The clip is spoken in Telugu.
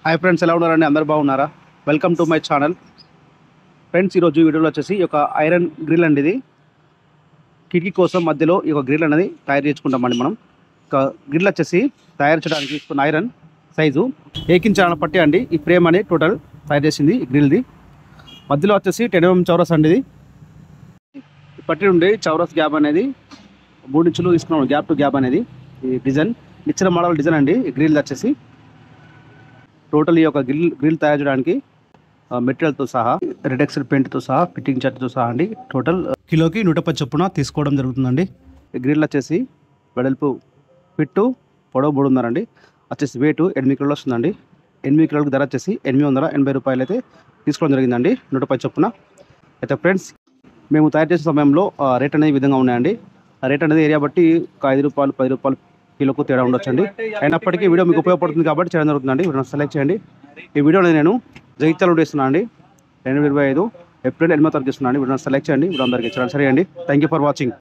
హాయ్ ఫ్రెండ్స్, ఎలా ఉన్నారండి? అందరు బాగున్నారా? Welcome to my channel. Friends, ఈరోజు వీడియోలో వచ్చేసి ఒక ఐరన్ గ్రిల్ అండి. ఇది కిటికీ కోసం మధ్యలో ఈ ఒక గ్రిల్ అనేది తయారు చేసుకుంటామండి. మనం ఒక గ్రిల్ వచ్చేసి తయారు చేయడానికి తీసుకున్న ఐరన్ సైజు ఏకించాలని పట్టి అండి. ఈ ఫ్రేమ్ అనేది టోటల్ తయారు చేసింది ఈ గ్రిల్ది. మధ్యలో వచ్చేసి 10 mm చౌరస్ అండి. ఇది పట్టి ఉండే చౌరస్ గ్యాప్ అనేది 3 ఇంచులు తీసుకున్నాం. గ్యాప్ టు గ్యాప్ అనేది ఈ డిజైన్ ఇచ్చిన మోడల్ డిజైన్ అండి. ఈ గ్రిల్ వచ్చేసి టోటల్ ఈ యొక్క గ్రిల్ తయారు చేయడానికి మెటీరియల్తో సహా, రెడెక్సర్ పెయింట్తో సహా, ఫిట్టింగ్ చార్ట్తో సహా అండి టోటల్ కిలోకి 110 చొప్పున తీసుకోవడం జరుగుతుందండి. ఈ గ్రిల్ వచ్చేసి వెడల్పు ఫిట్టు పొడవు 3.5 అండి. వచ్చేసి వెయిట్ 8 కిలోలు వస్తుందండి. 8 కిలోలకు ధర వచ్చేసి 880 రూపాయలు అయితే తీసుకోవడం జరిగిందండి, 110 చొప్పున. అయితే ఫ్రెండ్స్, మేము తయారు చేసే సమయంలో రేట్ అనేది ఈ విధంగా ఉన్నాయండి. ఆ రేట్ అనేది ఏరియా బట్టి ఒక 5 రూపాయలు 10 రూపాయలు కిలోకు తేడా ఉండొచ్చండి. అయినప్పటికీ వీడియో మీకు ఉపయోగపడుతుంది కాబట్టి చేయడం జరుగుతుందండి. వీడియో సెలెక్ట్ చేయండి. ఈ వీడియోని నేను జగిత్యాలలో చేస్తున్నాను అండి. 2025 ఏప్రిల్ 8వ తారీఖు చేస్తున్నాను. వీడియో సెలెక్ట్ చేయండి. వీడియో అందరికీ చాలా సరే అండి. Thank you for watching.